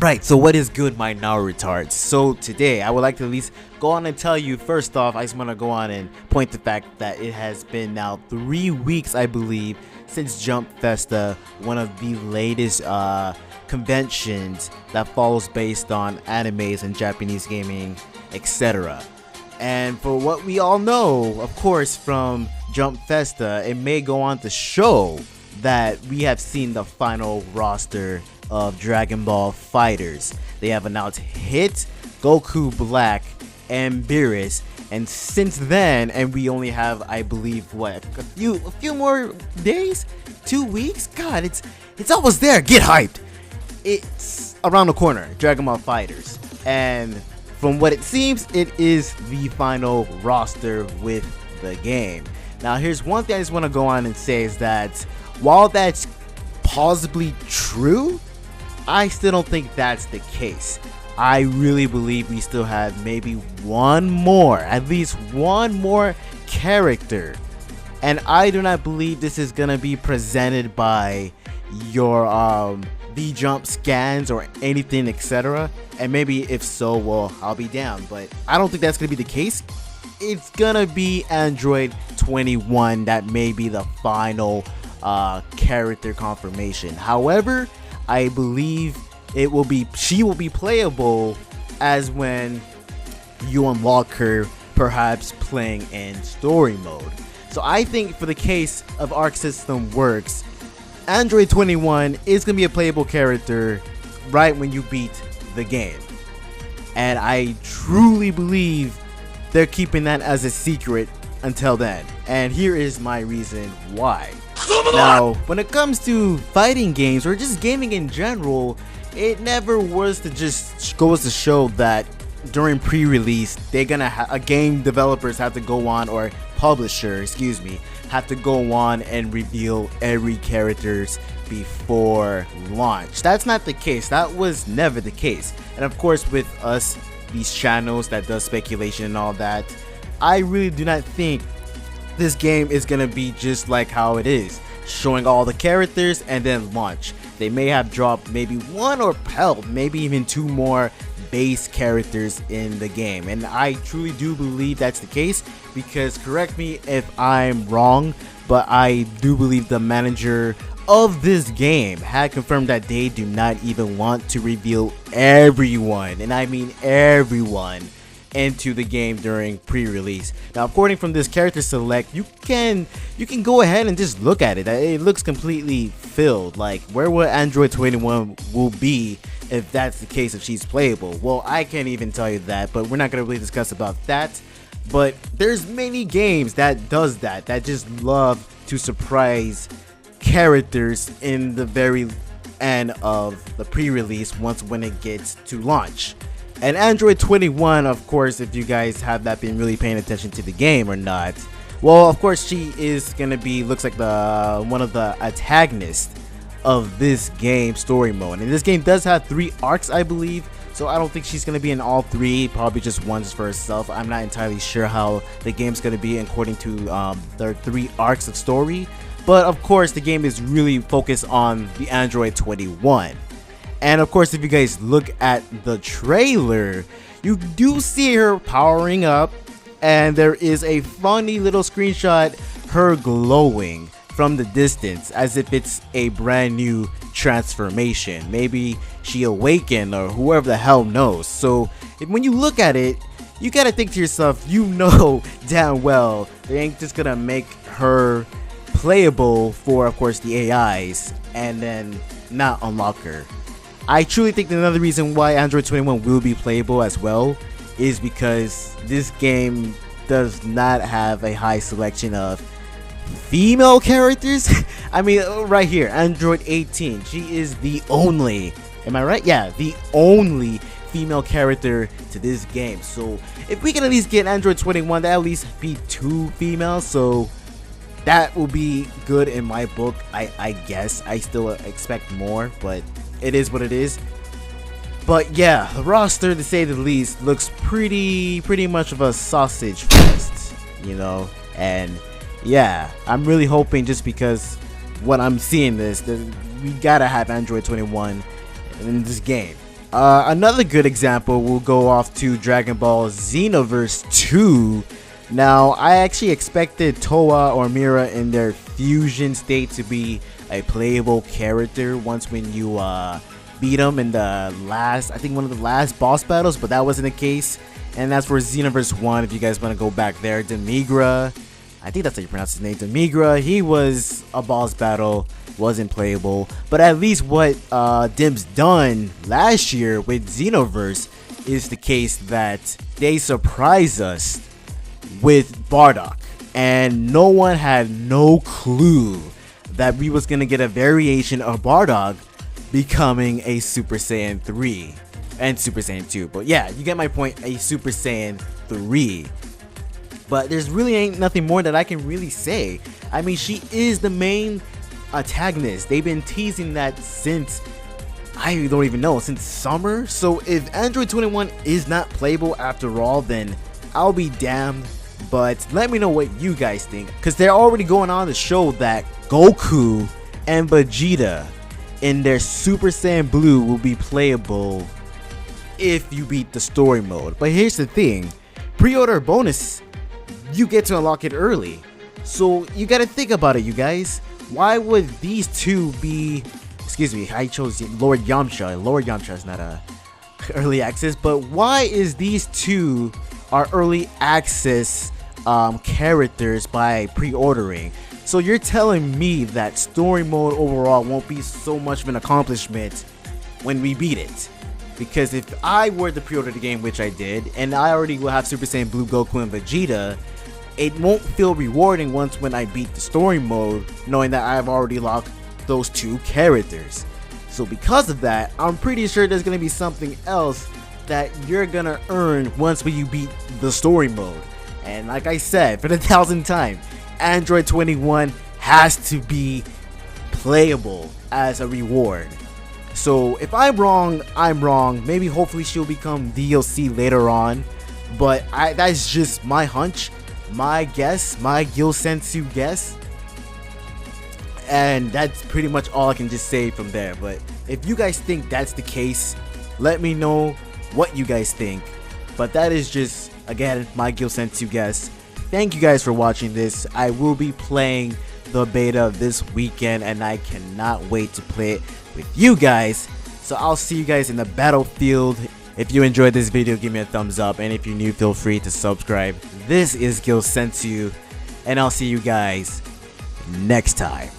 Right, so what is good, my now retards? So today I would like to at least go on and tell you, first off, I just want to go on and point the fact that it has been now 3 weeks, I believe, since Jump Festa, one of the latest conventions that follows based on animes and Japanese gaming, etc. And for what we all know, of course, from Jump Festa, it may go on to show that we have seen the final roster of Dragon Ball FighterZ. They have announced Hit, Goku Black, and Beerus, and since then, and we only have, I believe, what, a few more days, 2 weeks. God, it's almost there. Get hyped! It's around the corner, Dragon Ball FighterZ, and from what it seems, it is the final roster with the game. Now, here's one thing I just want to go on and say is that while that's possibly true, I still don't think that's the case. I really believe we still have maybe at least one more character. And I do not believe this is gonna be presented by your V-Jump scans or anything, etc. And maybe if so, well, I'll be down. But I don't think that's gonna be the case. It's gonna be Android 21 that may be the final character confirmation. However, I believe she will be playable as when you unlock her, perhaps playing in story mode. So I think for the case of Arc System Works, Android 21 is going to be a playable character right when you beat the game. And I truly believe they're keeping that as a secret until then. And here is my reason why. Now, when it comes to fighting games or just gaming in general, it never was to just goes to show that during pre-release they're gonna game developers have to go on, or publisher, excuse me, have to go on and reveal every characters before launch. That's not the case. That was never the case. And of course, with us, these channels that does speculation and all that, I really do not think this game is gonna be just like how it is, showing all the characters and then launch. They may have dropped maybe one or hell, maybe even two more base characters in the game. And I truly do believe that's the case, because correct me if I'm wrong, but I do believe the manager of this game had confirmed that they do not even want to reveal everyone, and I mean everyone, into the game during pre-release. Now, according from this character select, you can go ahead and just look at it. It looks completely filled. Like, where would Android 21 will be if that's the case, if she's playable? Well, I can't even tell you that, but we're not gonna really discuss about that. But there's many games that does that just love to surprise characters in the very end of the pre-release when it gets to launch. And Android 21, of course, if you guys have not been really paying attention to the game or not, well, of course, she is gonna be, looks like one of the antagonists of this game story mode. And this game does have 3 arcs, I believe, so I don't think she's gonna be in all 3, probably just one for herself. I'm not entirely sure how the game's gonna be according to their 3 arcs of story, but of course, the game is really focused on the Android 21. And of course, if you guys look at the trailer, you do see her powering up, and there is a funny little screenshot, her glowing from the distance as if it's a brand new transformation. Maybe she awakened, or whoever the hell knows. So when you look at it, you gotta think to yourself, you know damn well they ain't just gonna make her playable for, of course, the AIs and then not unlock her. I truly think that another reason why Android 21 will be playable as well is because this game does not have a high selection of female characters. I mean, right here, Android 18, she is the only, am I right? Yeah, the only female character to this game. So if we can at least get Android 21, that at least be 2 females, so that will be good in my book. I guess I still expect more, but it is what it is. But yeah, the roster, to say the least, looks pretty much of a sausage fest, you know. And yeah, I'm really hoping, just because what I'm seeing we gotta have Android 21 in this game. Another good example will go off to Dragon Ball Xenoverse 2. Now, I actually expected Towa or Mira in their fusion state to be a playable character once when you beat them in the last, I think one of the last boss battles, but that wasn't the case. And that's for Xenoverse 1, if you guys want to go back there. Demigra, I think that's how you pronounce his name, Demigra, he was a boss battle, wasn't playable. But at least what Dim's done last year with Xenoverse is the case that they surprised us with Bardock, and no one had no clue that we was gonna get a variation of Bardock becoming a Super Saiyan 3 and Super Saiyan 2. But yeah, you get my point, a Super Saiyan 3. But there's really ain't nothing more that I can really say. I mean, she is the main antagonist. They've been teasing that since, I don't even know, since summer. So if Android 21 is not playable after all, then I'll be damned. But let me know what you guys think, because they're already going on to show that Goku and Vegeta in their Super Saiyan Blue will be playable if you beat the story mode. But here's the thing, pre-order bonus, you get to unlock it early. So you gotta think about it, you guys. Why would these two be, excuse me, I chose Lord Yamcha. Lord Yamcha is not a early access, but why is these two are early access characters by pre-ordering? So you're telling me that story mode overall won't be so much of an accomplishment when we beat it? Because if I were to pre-order the game, which I did, and I already will have Super Saiyan Blue Goku and Vegeta, it won't feel rewarding once when I beat the story mode, knowing that I've already locked those two characters. So because of that, I'm pretty sure there's gonna be something else that you're gonna earn once when you beat the story mode. And like I said for the 1000th time, Android 21 has to be playable as a reward. So if I'm wrong, I'm wrong. Maybe hopefully she'll become DLC later on, but that's just my hunch, my guess, my Gillsenzu guess. And that's pretty much all I can just say from there. But if you guys think that's the case, let me know what you guys think. But that is just, again, my Gillsenzu guess. Thank you guys for watching this. I will be playing the beta this weekend, and I cannot wait to play it with you guys. So I'll see you guys in the battlefield. If you enjoyed this video, give me a thumbs up, and if you're new, feel free to subscribe. This is Gillsenzu, and I'll see you guys next time.